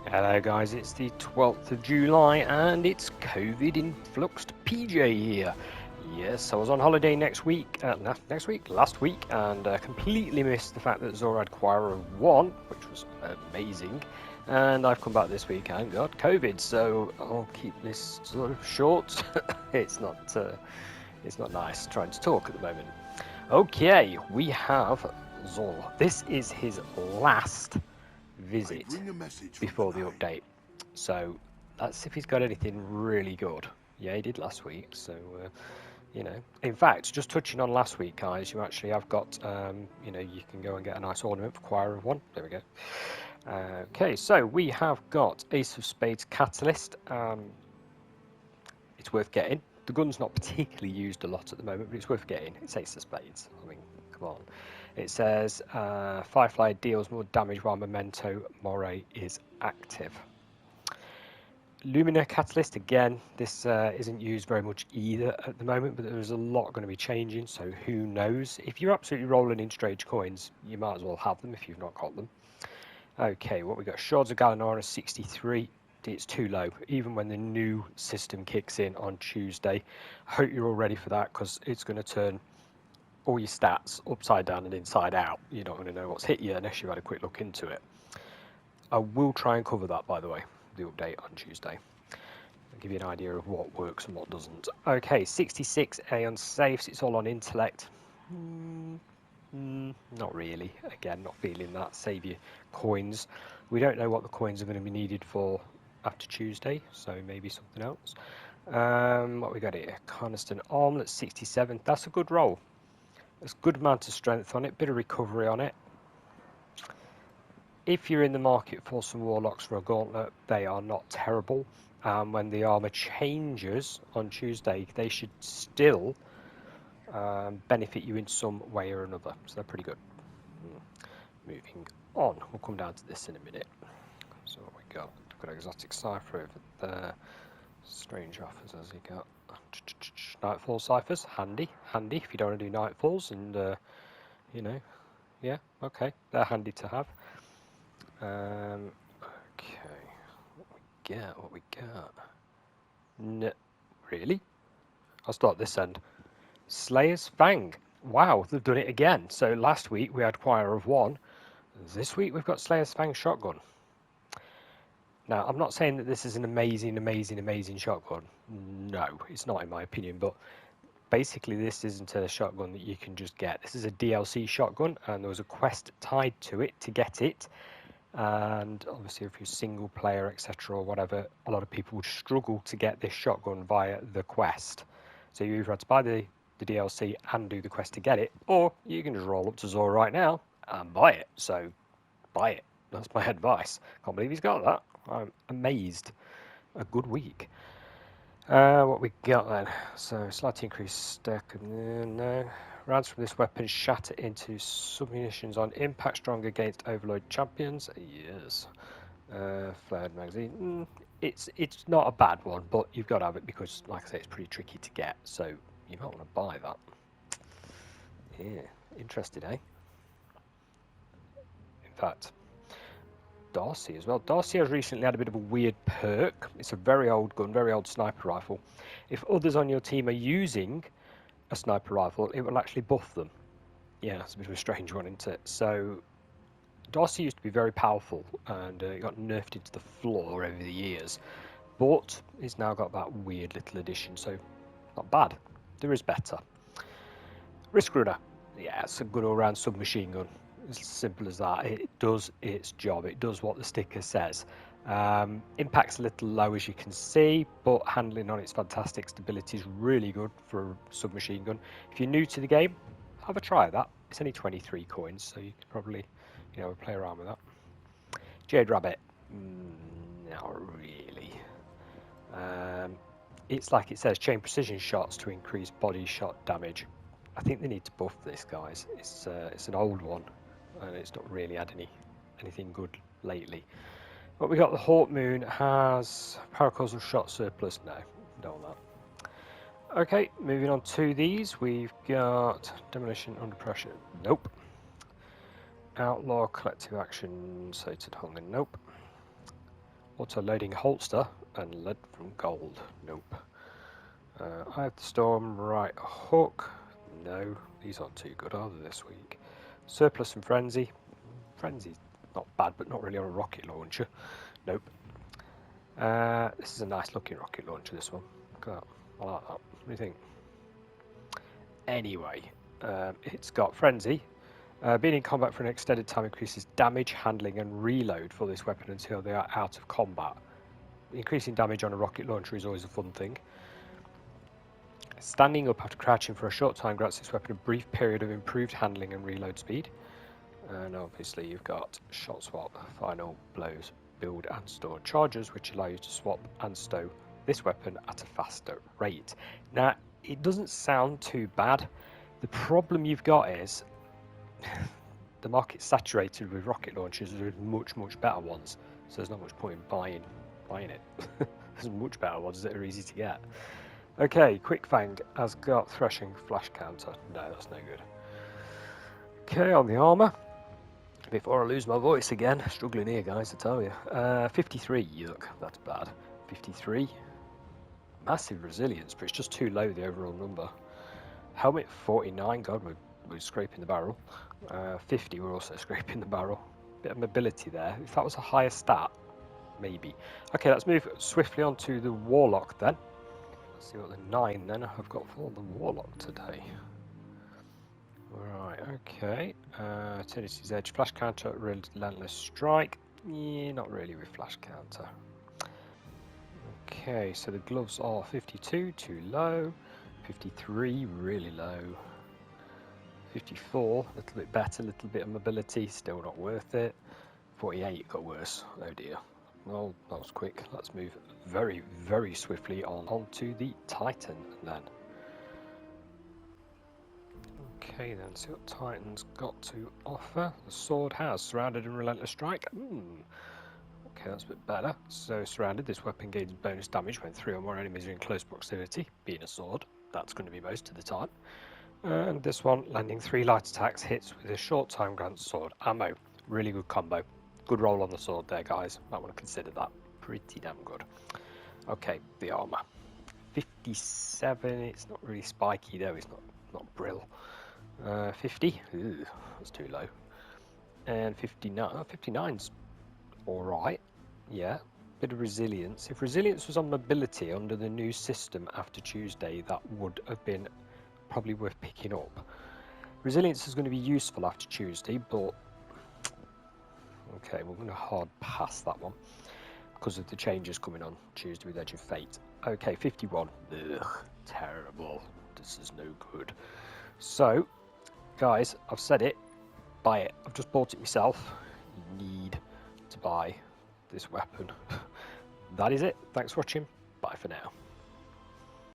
Hello guys, it's the 12th of July and it's COVID influxed PJ here. Yes, I was on holiday last week, and completely missed the fact that Zora had Quira 1, which was amazing. And I've come back this week and got COVID, so I'll keep this sort of short. it's not nice trying to talk at the moment. Okay, we have Zora. This is his last visit before the update. So let's see if he's got anything really good. Yeah, he did last week. So, in fact, just touching on last week, guys, you actually have got, you can go and get a nice ornament for Choir of One. There we go. Okay, so we have got Ace of Spades Catalyst. It's worth getting. The gun's not particularly used a lot at the moment, but it's worth getting. It's Ace of Spades. I mean, come on. It says Firefly deals more damage while Memento Mori is active. Lumina Catalyst, again, this isn't used very much either at the moment, but there's a lot going to be changing, so who knows. If you're absolutely rolling in strange coins, you might as well have them if you've not got them. Okay, what we got? Shards of Galanora 63. It's too low, even when the new system kicks in on Tuesday. I hope you're all ready for that, because it's going to turn all your stats upside down and inside out. You're not going to know what's hit you unless you've had a quick look into it. I will try and cover that, by the way, the update on Tuesday. I'll give you an idea of what works and what doesn't. Okay, 66A on safes. It's all on intellect. Not really. Again, not feeling that. Save your coins. We don't know what the coins are going to be needed for after Tuesday, so maybe something else. What we got here? Coniston Armlet 67. That's a good roll. There's a good amount of strength on it, bit of recovery on it. If you're in the market for some Warlocks for a Gauntlet, they are not terrible. When the armor changes on Tuesday, they should still benefit you in some way or another. So they're pretty good. Moving on, we'll come down to this in a minute. So what we got? We've got Exotic Cipher over there. Strange offers as he got. Nightfall ciphers, handy if you don't want to do nightfalls, and yeah, okay, they're handy to have. Okay, what we got? No, really? I'll start this end. Slayer's Fang. Wow, they've done it again. So last week we had Choir of One. This week we've got Slayer's Fang shotgun. Now, I'm not saying that this is an amazing shotgun. No, it's not in my opinion, but basically this isn't a shotgun that you can just get. This is a DLC shotgun, and there was a quest tied to it to get it. And obviously if you're single player, etc. or whatever, a lot of people would struggle to get this shotgun via the quest. So you either had to buy the DLC and do the quest to get it, or you can just roll up to Zora right now and buy it. So buy it. That's my advice. Can't believe he's got that. I'm amazed. A good week. What we got then? So slightly increased stack. No. Rounds from this weapon shatter into submunitions on impact, strong against overload champions. Yes. Flared magazine. It's not a bad one, but you've got to have it because, like I say, it's pretty tricky to get. So you might want to buy that. Yeah, interested, eh? In fact, Darcy as well. Darcy has recently had a bit of a weird perk. It's a very old gun, very old sniper rifle. If others on your team are using a sniper rifle, it will actually buff them. Yeah, it's a bit of a strange one, isn't it? So Darcy used to be very powerful, and it got nerfed into the floor over the years, but it's now got that weird little addition, so not bad. There is better. Risk Runner. Yeah, it's a good all-round submachine gun. It's as simple as that. It does its job. It does what the sticker says. Impact's a little low, as you can see, but handling on it's fantastic. Stability is really good for a submachine gun. If you're new to the game, have a try at that. It's only 23 coins, so you can probably, play around with that. Jade Rabbit. Not really. It's like it says, chain precision shots to increase body shot damage. I think they need to buff this, guys. It's an old one, and it's not really had anything good lately. But we got the Hawk Moon has paracausal shot surplus. No, don't want that. Okay, moving on to these. We've got demolition under pressure. Nope. Outlaw collective action, sated hunger. Nope. Auto-loading holster and lead from gold. Nope. I have the storm right hook. No, these aren't too good, are they, this week? Surplus and frenzy. Frenzy's not bad, but not really on a rocket launcher. Nope. This is a nice looking rocket launcher, this one. Look at that. I like that. What do you think? Anyway, it's got frenzy. Being in combat for an extended time increases damage, handling, and reload for this weapon until they are out of combat. Increasing damage on a rocket launcher is always a fun thing. Standing up after crouching for a short time grants this weapon a brief period of improved handling and reload speed. And obviously you've got shot swap, final blows, build and store charges, which allow you to swap and stow this weapon at a faster rate. Now, it doesn't sound too bad. The problem you've got is the market's saturated with rocket launchers. There's much better ones, so there's not much point in buying it. There's much better ones that are easy to get. Okay, Quick Fang has got threshing flash counter. No, that's no good. Okay, on the armour. Before I lose my voice again, struggling here, guys, I tell you. 53, yuck, that's bad. 53, massive resilience, but it's just too low, the overall number. Helmet 49, God, we're scraping the barrel. 50, we're also scraping the barrel. Bit of mobility there. If that was a higher stat, maybe. Okay, let's move swiftly on to the Warlock then. Let's see what the 9 then I've got for the Warlock today. Right, okay. Eternity's Edge, flash counter, relentless strike. Yeah, not really with flash counter. Okay, so the gloves are 52, too low. 53, really low. 54, a little bit better, a little bit of mobility, still not worth it. 48 got worse, oh dear. Well, that was quick. Let's move very swiftly onto the Titan then. Okay then, see what Titan's got to offer. The sword has surrounded and relentless strike. Okay, that's a bit better. So surrounded, this weapon gains bonus damage when 3 or more enemies are in close proximity. Being a sword, that's going to be most of the time. And this one, landing 3 light attacks, hits with a short time grants sword ammo. Really good combo. Good roll on the sword there, guys. Might want to consider that. Pretty damn good. Okay, the armor. 57, it's not really spiky though, it's not brill. 50, ooh, that's too low. And 59, 59's alright, yeah. Bit of resilience. If resilience was on mobility under the new system after Tuesday, that would have been probably worth picking up. Resilience is going to be useful after Tuesday, but okay, we're going to hard pass that one because of the changes coming on Tuesday with Edge of Fate. Okay, 51. Ugh, terrible. This is no good. So, guys, I've said it. Buy it. I've just bought it myself. You need to buy this weapon. That is it. Thanks for watching. Bye for now.